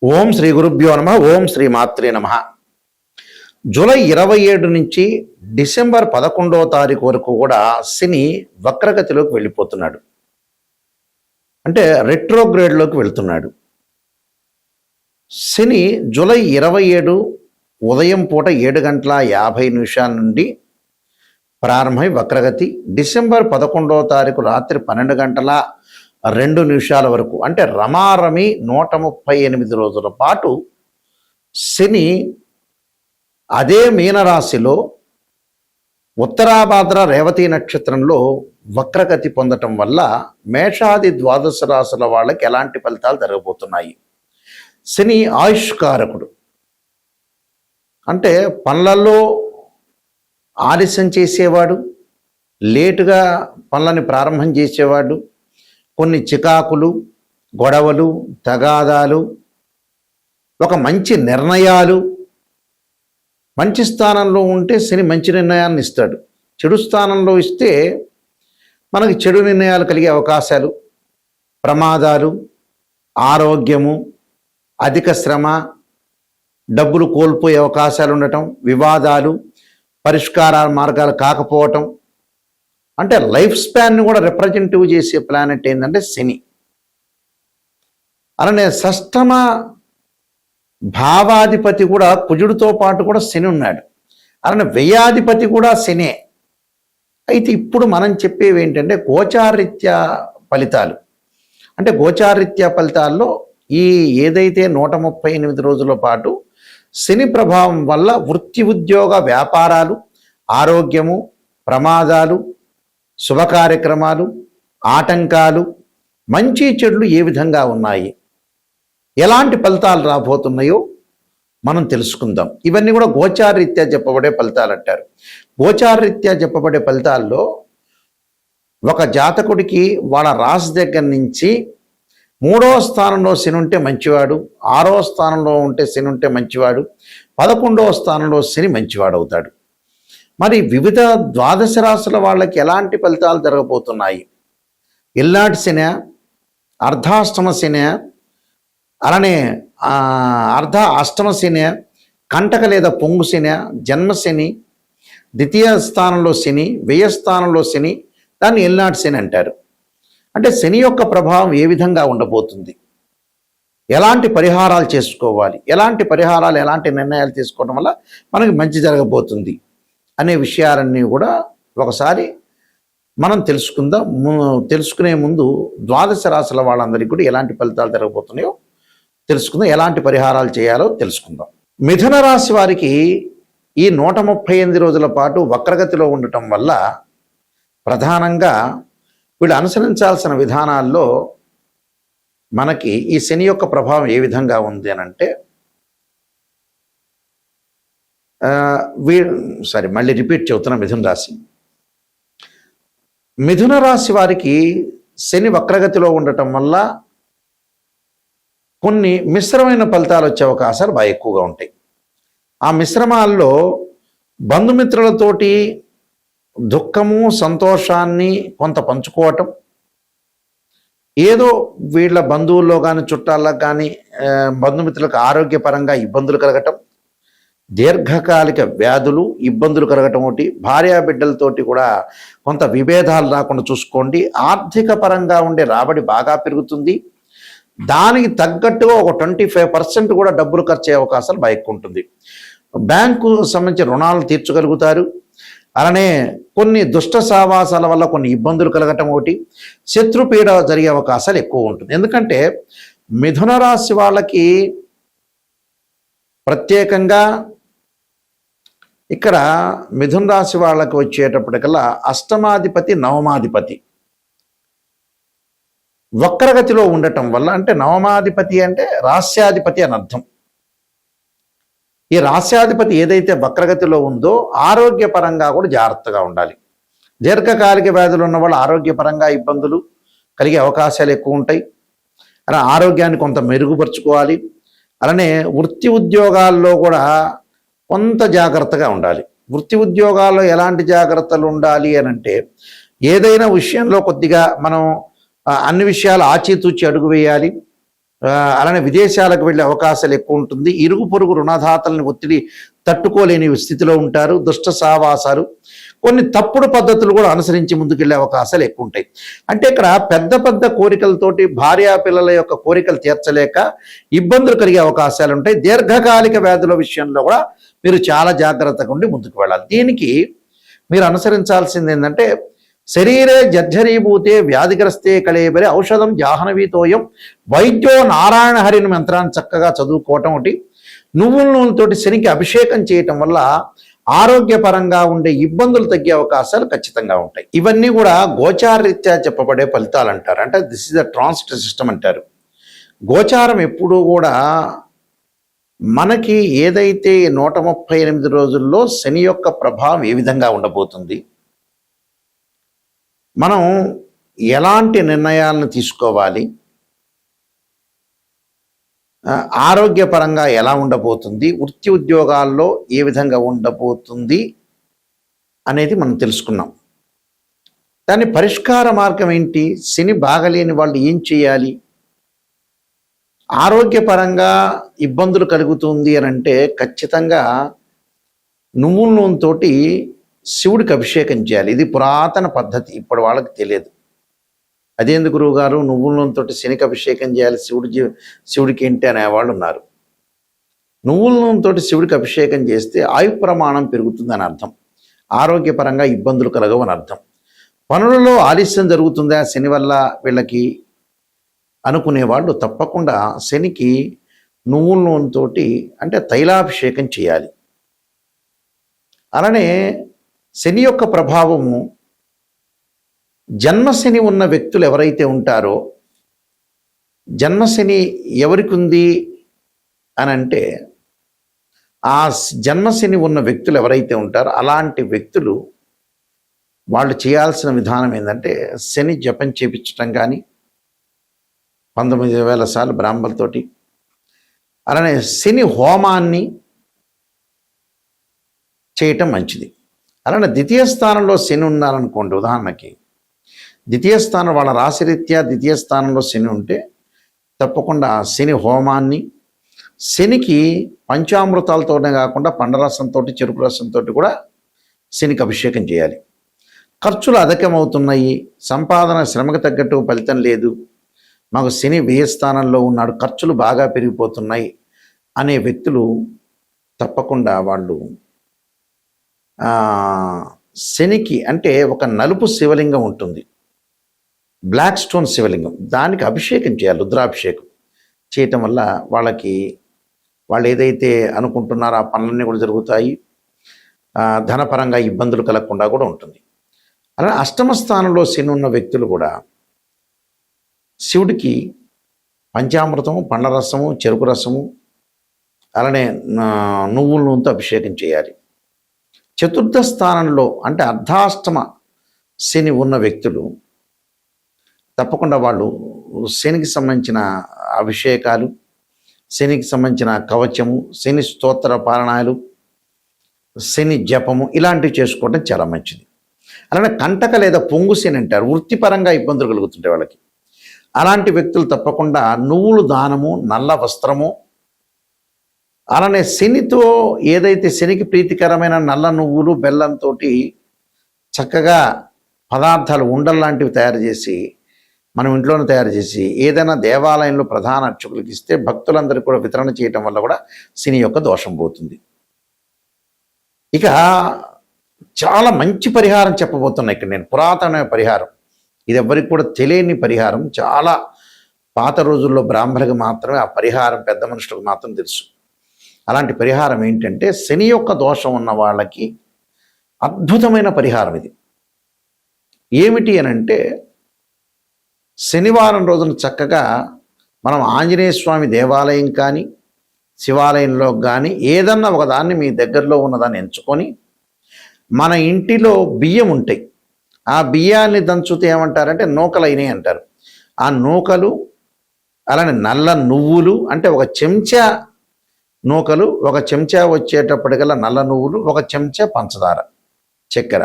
ఓం శ్రీ గురుభ్యో నమ. ఓం శ్రీ మాత్రే నమ. జూలై 27 నుంచి డిసెంబర్ 11వ తారీఖు వరకు కూడా శని వక్రగతిలోకి వెళ్ళిపోతున్నాడు. అంటే రెట్రోగ్రేడ్లోకి వెళ్తున్నాడు. శని జూలై 27 ఉదయం పూట 7:50 నుండి ప్రారంభమై వక్రగతి డిసెంబర్ 11వ తారీఖు రాత్రి 12:02 వరకు, అంటే రమారమి 138 రోజుల పాటు శని అదే మీనరాశిలో ఉత్తరాభాద్ర రేవతి నక్షత్రంలో వక్రగతి పొందటం వల్ల మేషాది ద్వాదశ రాశుల వాళ్ళకి ఎలాంటి ఫలితాలు జరగబోతున్నాయి. శని ఆయుష్కారకుడు, అంటే పనులలో ఆలస్యం చేసేవాడు, లేటుగా పనులని ప్రారంభం చేసేవాడు, కొన్ని చికాకులు, గొడవలు, తగాదాలు, ఒక మంచి నిర్ణయాలు. మంచి స్థానంలో ఉంటే శని మంచి నిర్ణయాన్ని ఇస్తాడు. చెడు స్థానంలో ఇస్తే మనకి చెడు నిర్ణయాలు కలిగే అవకాశాలు, ప్రమాదాలు, ఆరోగ్యము, అధిక శ్రమ, డబ్బులు కోల్పోయే అవకాశాలు ఉండటం, వివాదాలు, పరిష్కార మార్గాలు కాకపోవటం. అంటే లైఫ్ స్పాన్ని కూడా రిప్రజెంటివ్ చేసే ప్లానెట్ ఏంటంటే శని. అలానే షష్టమ భావాధిపతి కూడా కుజుడితో పాటు కూడా శని ఉన్నాడు. అలానే వ్యయాధిపతి కూడా శనే. అయితే ఇప్పుడు మనం చెప్పేవి ఏంటంటే గోచారీత్యా ఫలితాలు. అంటే గోచారీత్యా ఫలితాల్లో ఈ ఏదైతే 138 రోజుల పాటు శని ప్రభావం వల్ల వృత్తి, ఉద్యోగ, వ్యాపారాలు, ఆరోగ్యము, ప్రమాదాలు, శుభ కార్యక్రమాలు, ఆటంకాలు, మంచి చెడులు ఏ విధంగా ఉన్నాయి, ఎలాంటి ఫలితాలు రాబోతున్నాయో మనం తెలుసుకుందాం. ఇవన్నీ కూడా గోచారరీత్యా చెప్పబడే ఫలితాలు అంటారు. గోచారరీత్యా చెప్పబడే ఫలితాల్లో ఒక జాతకుడికి వాళ్ళ రాశి దగ్గర నుంచి 3వ స్థానంలో శని ఉంటే మంచివాడు, 6వ స్థానంలో ఉంటే శని ఉంటే మంచివాడు, 11వ స్థానంలో శని మంచివాడు అవుతాడు. మరి వివిధ ద్వాదశ రాశుల వాళ్ళకి ఎలాంటి ఫలితాలు జరగబోతున్నాయి? ఎల్లాటి శని, అర్ధాష్టమ శని, అలానే అష్టమ శని, కంటక లేదా పొంగు శని, జన్మశని, ద్వితీయ స్థానంలో శని, వ్యయ స్థానంలో శని, దాన్ని ఎల్నాటి శని అంటారు. అంటే శని యొక్క ప్రభావం ఏ విధంగా ఉండబోతుంది, ఎలాంటి పరిహారాలు చేసుకోవాలి, ఎలాంటి పరిహారాలు, ఎలాంటి నిర్ణయాలు తీసుకోవడం వల్ల మనకి మంచి జరగబోతుంది అనే విషయాలన్నీ కూడా ఒకసారి మనం తెలుసుకుందాం. తెలుసుకునే ముందు ద్వాదశ రాశుల వాళ్ళందరికీ కూడా ఎలాంటి ఫలితాలు జరగబోతున్నాయో తెలుసుకుందాం, ఎలాంటి పరిహారాలు చేయాలో తెలుసుకుందాం. మిథున రాశి వారికి ఈ 138 రోజుల పాటు వక్రగతిలో ఉండటం వల్ల ప్రధానంగా వీళ్ళు అనుసరించాల్సిన విధానాల్లో మనకి ఈ శని యొక్క ప్రభావం ఏ విధంగా ఉంది అని అంటే, మళ్ళీ రిపీట్ చెబుతున్నా. మిథున రాశి వారికి శని వక్రగతిలో ఉండటం వల్ల కొన్ని మిశ్రమైన ఫలితాలు వచ్చే అవకాశాలు బాగా ఎక్కువగా ఉంటాయి. ఆ మిశ్రమాల్లో బంధుమిత్రులతోటి దుఃఖము, సంతోషాన్ని కొంత పంచుకోవటం, ఏదో వీళ్ళ బంధువుల్లో కానీ చుట్టాలకు కానీ బంధుమిత్రులకు ఆరోగ్యపరంగా ఇబ్బందులు కలగటం, దీర్ఘకాలిక వ్యాధులు, ఇబ్బందులు కలగటం ఒకటి, భార్యాబిడ్డలతోటి కూడా కొంత విభేదాలు రాకుండా చూసుకోండి. ఆర్థిక పరంగా ఉండే రాబడి బాగా పెరుగుతుంది. దానికి తగ్గట్టుగా ఒక 25% కూడా డబ్బులు ఖర్చు అయ్యే అవకాశాలు బాగా ఎక్కువ ఉంటుంది. బ్యాంకు సంబంధించిన రుణాలు తీర్చగలుగుతారు. అలానే కొన్ని దుష్ట సావాసాల వల్ల కొన్ని ఇబ్బందులు కలగటం ఒకటి, శత్రుపీడ జరిగే అవకాశాలు ఎక్కువ ఉంటుంది. ఎందుకంటే మిథున రాశి వాళ్ళకి ప్రత్యేకంగా ఇక్కడ మిథున రాశి వాళ్ళకి వచ్చేటప్పటికల్లా అష్టమాధిపతి, నవమాధిపతి వక్రగతిలో ఉండటం వల్ల, అంటే నవమాధిపతి అంటే రాస్యాధిపతి అని అర్థం. ఈ రాస్యాధిపతి ఏదైతే వక్రగతిలో ఉందో ఆరోగ్యపరంగా కూడా జాగ్రత్తగా ఉండాలి. దీర్ఘకాలిక వ్యాధులు ఉన్న వాళ్ళు ఆరోగ్యపరంగా ఇబ్బందులు కలిగే అవకాశాలు ఎక్కువ ఉంటాయి. అలా ఆరోగ్యాన్ని కొంత మెరుగుపరుచుకోవాలి. అలానే వృత్తి ఉద్యోగాల్లో కూడా కొంత జాగ్రత్తగా ఉండాలి. వృత్తి ఉద్యోగాల్లో ఎలాంటి జాగ్రత్తలు ఉండాలి అని అంటే, ఏదైనా విషయంలో కొద్దిగా మనం అన్ని విషయాలు ఆచితూచి అడుగు వేయాలి. అలానే విదేశాలకు వెళ్ళే అవకాశాలు ఎక్కువ ఉంటుంది. ఇరుగు పొరుగు రుణదాతలని ఒత్తిడి తట్టుకోలేని స్థితిలో ఉంటారు. దుష్ట సహవాసాలు, కొన్ని తప్పుడు పద్ధతులు కూడా అనుసరించి ముందుకెళ్లే అవకాశాలు ఎక్కువ ఉంటాయి. అంటే ఇక్కడ పెద్ద పెద్ద కోరికలతోటి భార్యా పిల్లల యొక్క కోరికలు తీర్చలేక ఇబ్బందులు కలిగే అవకాశాలు ఉంటాయి. దీర్ఘకాలిక వ్యాధుల విషయంలో కూడా మీరు చాలా జాగ్రత్తగా ఉండి ముందుకు వెళ్ళాలి. దీనికి మీరు అనుసరించాల్సింది ఏంటంటే, శరీరే జర్జరీభూతే వ్యాధిగ్రస్తే కళేబరి ఔషధం జాహ్నవీతోయం వైద్యో నారాయణ హరిని మంత్రాన్ని చక్కగా చదువుకోవటం ఒకటి, నువ్వుల నూనెతోటి శనికి అభిషేకం చేయటం వల్ల ఆరోగ్యపరంగా ఉండే ఇబ్బందులు తగ్గే అవకాశాలు ఖచ్చితంగా ఉంటాయి. ఇవన్నీ కూడా గోచారరీత్యా చెప్పబడే ఫలితాలు అంటారు. అంటే this is the transit system అంటారు. గోచారం ఎప్పుడూ కూడా మనకి ఏదైతే 138 రోజుల్లో శని యొక్క ప్రభావం ఏ విధంగా ఉండబోతుంది, మనం ఎలాంటి నిర్ణయాలను తీసుకోవాలి, ఆరోగ్యపరంగా ఎలా ఉండబోతుంది, వృత్తి ఉద్యోగాల్లో ఏ విధంగా ఉండబోతుంది అనేది మనం తెలుసుకున్నాం. దాని పరిష్కార మార్గం ఏంటి, శని బాగలేని వాళ్ళు ఏం చేయాలి, ఆరోగ్యపరంగా ఇబ్బందులు కలుగుతుంది అని అంటే ఖచ్చితంగా నువ్వుల నూనెతోటి శివుడికి అభిషేకం చేయాలి. ఇది పురాతన పద్ధతి, ఇప్పుడు వాళ్ళకి తెలియదు. అదేందుకు గురువు గారు నువ్వుల నూనెతోటి శనికి అభిషేకం చేయాలి, శివుడికి ఏంటి అనేవాళ్ళు ఉన్నారు. నువ్వుల నూనెతోటి శివుడికి అభిషేకం చేస్తే ఆయు ప్రమాణం పెరుగుతుందని అర్థం, ఆరోగ్యపరంగా ఇబ్బందులు కలగవని అర్థం. పనులలో ఆలస్యం జరుగుతుందా శని వల్ల వీళ్ళకి అనుకునేవాళ్ళు తప్పకుండా శనికి నువ్వుల నూనెతోటి అంటే తైలాభిషేకం చేయాలి. అలానే శని యొక్క ప్రభావము జన్మశని ఉన్న వ్యక్తులు ఎవరైతే ఉంటారో, జన్మశని ఎవరికి ఉంది అని అంటే ఆ జన్మశని ఉన్న వ్యక్తులు ఎవరైతే ఉంటారో అలాంటి వ్యక్తులు వాళ్ళు చేయాల్సిన విధానం ఏంటంటే శని జపం చేపించటం కానీ 19,000 సార్లు బ్రాహ్మణులతోటి, అలానే శని హోమాన్ని చేయటం మంచిది. అలానే ద్వితీయ స్థానంలో శని ఉన్నారనుకోండి, ఉదాహరణకి ద్వితీయ స్థానం వాళ్ళ రాశిరీత్యా ద్వితీయ స్థానంలో శని ఉంటే తప్పకుండా శని హోమాన్ని, శనికి పంచామృతాలతోనే కాకుండా పండరసంతో చెరుకు రసంతో కూడా శనికి అభిషేకం చేయాలి. ఖర్చులు అధికమవుతున్నాయి, సంపాదన శ్రమకు తగ్గట్టు ఫలితం లేదు, మాకు శని వ్యయ స్థానంలో ఉన్నాడు, ఖర్చులు బాగా పెరిగిపోతున్నాయి అనే వ్యక్తులు తప్పకుండా వాళ్ళు శనికి అంటే ఒక నలుపు శివలింగం ఉంటుంది, బ్లాక్ స్టోన్ శివలింగం, దానికి అభిషేకం చేయాలి. రుద్రాభిషేకం చేయటం వల్ల వాళ్ళు ఏదైతే అనుకుంటున్నారో ఆ పనులన్నీ కూడా జరుగుతాయి, ధనపరంగా ఇబ్బందులు కలగకుండా కూడా ఉంటుంది. అలానే అష్టమ స్థానంలో శని ఉన్న వ్యక్తులు కూడా శివుడికి పంచామృతము, పండ్లరసము, చెరుకు రసము, అలానే నువ్వుల నూనెతో అభిషేకం చేయాలి. చతుర్థ స్థానంలో అంటే అర్ధాష్టమ శని ఉన్న వ్యక్తులు తప్పకుండా వాళ్ళు శనికి సంబంధించిన అభిషేకాలు, శనికి సంబంధించిన కవచము, శని స్తోత్ర పారాయణాలు, శని జపము ఇలాంటివి చేసుకోవడం చాలా మంచిది. అలానే కంటక లేదా పొంగు శని అంటారు, వృత్తిపరంగా ఇబ్బందులు కలుగుతుంటాయి వాళ్ళకి. అలాంటి వ్యక్తులు తప్పకుండా నువ్వులు దానము, నల్ల వస్త్రము, అలానే శనితో ఏదైతే శనికి ప్రీతికరమైన నల్ల నువ్వులు బెల్లంతో చక్కగా పదార్థాలు ఉండల్లాంటివి తయారు చేసి మనం ఇంట్లోనే తయారు చేసి ఏదైనా దేవాలయంలో ప్రధాన అర్చకులకు ఇస్తే భక్తులందరికీ కూడా వితరణ చేయటం వల్ల కూడా శని యొక్క దోషం పోతుంది. ఇక చాలా మంచి పరిహారం చెప్పబోతున్నా ఇక్కడ నేను, పురాతనమైన పరిహారం, ఇది ఎవరికి కూడా తెలియని పరిహారం, చాలా పాత రోజుల్లో బ్రాహ్మణులకు మాత్రమే ఆ పరిహారం, పెద్ద మనుషులకు మాత్రం తెలుసు. అలాంటి పరిహారం ఏంటంటే శని యొక్క దోషం ఉన్న వాళ్ళకి అద్భుతమైన పరిహారం ఇది. ఏమిటి అని అంటే శనివారం రోజున చక్కగా మనం ఆంజనేయ స్వామి దేవాలయం కానీ శివాలయంలో కానీ ఏదన్నా ఒకదాన్ని మీ దగ్గరలో ఉన్నదాన్ని ఎంచుకొని, మన ఇంటిలో బియ్యం ఉంటాయి, ఆ బియ్యాన్ని దంచుతే ఏమంటారంటే నూకలు అయినాయి అంటారు. ఆ నూకలు, అలానే నల్ల నువ్వులు అంటే ఒక చెంచా నూకలు, ఒక చెంచా వచ్చేటప్పటికల్లా నల్ల నువ్వులు, ఒక చెంచా పంచదార, చక్కెర,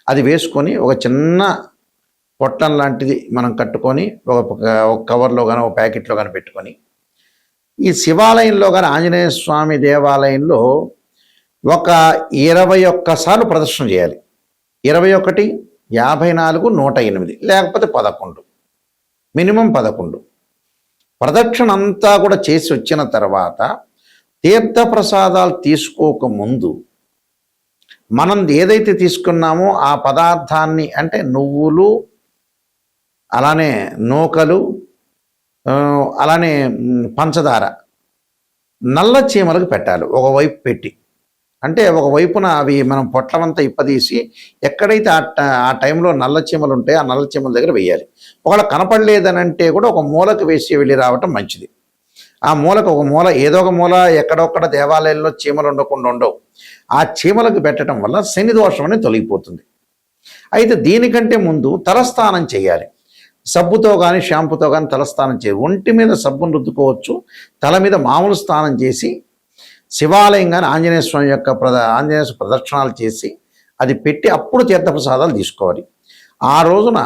అది వేసుకొని ఒక చిన్న పొట్టం లాంటిది మనం కట్టుకొని ఒక కవర్లో కానీ ఒక ప్యాకెట్లో కానీ పెట్టుకొని ఈ శివాలయంలో కానీ ఆంజనేయ స్వామి దేవాలయంలో ఒక 21 సార్లు ప్రదర్శన చేయాలి. 21, 54, 108 లేకపోతే 11, మినిమం 11 ప్రదక్షిణ అంతా కూడా చేసి వచ్చిన తర్వాత తీర్థప్రసాదాలు తీసుకోకముందు మనం ఏదైతే తీసుకున్నామో ఆ పదార్థాన్ని, అంటే నువ్వులు, అలానే నూకలు, అలానే పంచదార నల్ల చీమలకు పెట్టాలి. ఒకవైపు పెట్టి, అంటే ఒకవైపున అవి మనం పొట్లమంతా ఇప్పదీసి ఎక్కడైతే ఆ టైంలో నల్ల చీమలు ఉంటాయో ఆ నల్ల చీమల దగ్గర వేయాలి. ఒకవేళ కనపడలేదనంటే కూడా ఒక మూలకు వేసి వెళ్ళి రావటం మంచిది. ఆ మూలకు ఒక మూల, ఏదో ఒక మూల, ఎక్కడొక్కడ దేవాలయంలో చీమలు ఉండకుండా ఉండవు. ఆ చీమలకు పెట్టడం వల్ల శని దోషం అనేది తొలగిపోతుంది. అయితే దీనికంటే ముందు తలస్నానం చేయాలి. సబ్బుతో కానీ షాంపుతో కానీ తలస్నానం చేయాలి. ఒంటి మీద సబ్బును రుద్దుకోవచ్చు, తల మీద మామూలు స్నానం చేసి శివాలయం కానీ ఆంజనేయ స్వామి యొక్క ఆంజనేయ ప్రదక్షిణాలు చేసి అది పెట్టి అప్పుడు తీర్థప్రసాదాలు తీసుకోవాలి. ఆ రోజున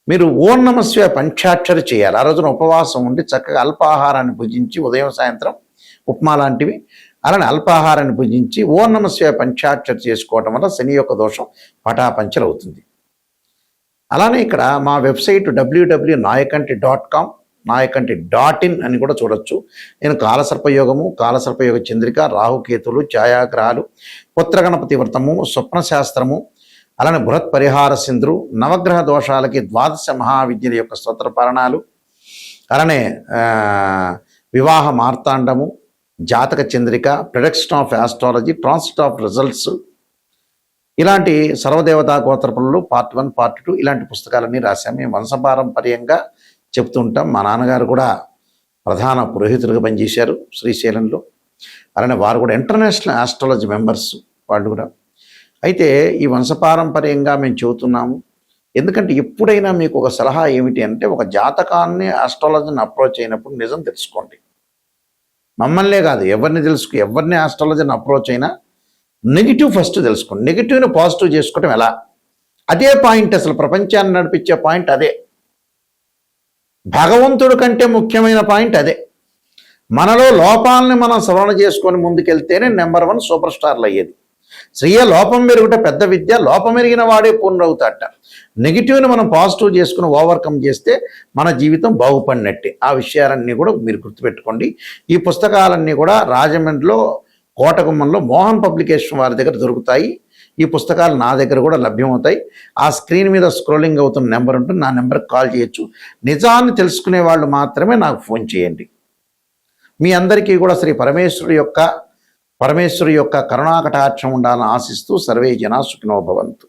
మీరు ఓం నమః శివాయ పంచాక్షరి చేయాలి. ఆ రోజున ఉపవాసం ఉండి చక్కగా అల్పాహారాన్ని భుజించి, ఉదయం సాయంత్రం ఉప్మా లాంటివి, అలానే అల్పాహారాన్ని భుజించి ఓం నమః శివాయ పంచాక్షరి చేసుకోవటం వల్ల శని యొక్క దోషం పటాపంచలు అవుతుంది. అలానే ఇక్కడ మా వెబ్సైట్ www.nayakanti.com, nayakanti.in అని కూడా చూడొచ్చు. నేను కాలసర్పయోగము, కాలసర్పయోగ చంద్రిక, రాహుకేతులు, ఛాయాగ్రహాలు, పుత్రగణపతి వ్రతము, స్వప్నశాస్త్రము, అలానే బృహత్ పరిహార సింధురు, నవగ్రహ దోషాలకి 12 మహావిద్యల యొక్క స్తోత్ర పరణాలు, అలానే వివాహ మార్తాండము, జాతక Chandrika, production of astrology, transit of results, ఇలాంటి సర్వదేవతా గోత్రపులు పార్ట్ 1, పార్ట్ 2 ఇలాంటి పుస్తకాలన్నీ రాశాము. మేము వంశపారంపర్యంగా చెప్తూ ఉంటాం. మా నాన్నగారు కూడా ప్రధాన పురోహితులుగా పనిచేశారు శ్రీశైలంలో. అలానే వారు కూడా ఇంటర్నేషనల్ ఆస్ట్రాలజీ మెంబర్స్ వాళ్ళు కూడా. అయితే ఈ వంశపారంపర్యంగా మేము చెబుతున్నాము. ఎందుకంటే ఎప్పుడైనా మీకు ఒక సలహా ఏమిటి అంటే, ఒక జాతకాన్ని ఆస్ట్రాలజీని అప్రోచ్ అయినప్పుడు నిజం తెలుసుకోండి. మమ్మల్నే కాదు, ఎవరిని ఆస్ట్రాలజీని అప్రోచ్ అయినా నెగిటివ్ ఫస్ట్ తెలుసుకోండి. నెగిటివ్ని పాజిటివ్ చేసుకోవటం ఎలా, అదే పాయింట్. అసలు ప్రపంచాన్ని నడిపించే పాయింట్ అదే. భగవంతుడి కంటే ముఖ్యమైన పాయింట్ అదే. మనలో లోపాలని మనం శ్రవణ చేసుకొని ముందుకెళ్తేనే నెంబర్ 1 సూపర్ స్టార్లు అయ్యేది. స్త్రీయ లోపం మెరుగుట పెద్ద విద్య, లోపం ఎరిగిన వాడే పూర్ణవుతాట. నెగిటివ్ని మనం పాజిటివ్ చేసుకుని ఓవర్కమ్ చేస్తే మన జీవితం బాగుపడినట్టే. ఆ విషయాలన్నీ కూడా మీరు గుర్తుపెట్టుకోండి. ఈ పుస్తకాలన్నీ కూడా రాజమండ్రిలో కోటగుమ్మంలో మోహన్ పబ్లికేషన్ వారి దగ్గర దొరుకుతాయి. ఈ పుస్తకాలు నా దగ్గర కూడా లభ్యమవుతాయి. ఆ స్క్రీన్ మీద స్క్రోలింగ్ అవుతున్న నెంబర్ ఉంటుంది, నా నెంబర్కి కాల్ చేయొచ్చు. నిజాన్ని తెలుసుకునే వాళ్ళు మాత్రమే నాకు ఫోన్ చేయండి. మీ అందరికీ కూడా శ్రీ పరమేశ్వరు యొక్క కరుణాకటాక్షం ఉండాలని ఆశిస్తూ సర్వే జనా సుఖినో భవంతు.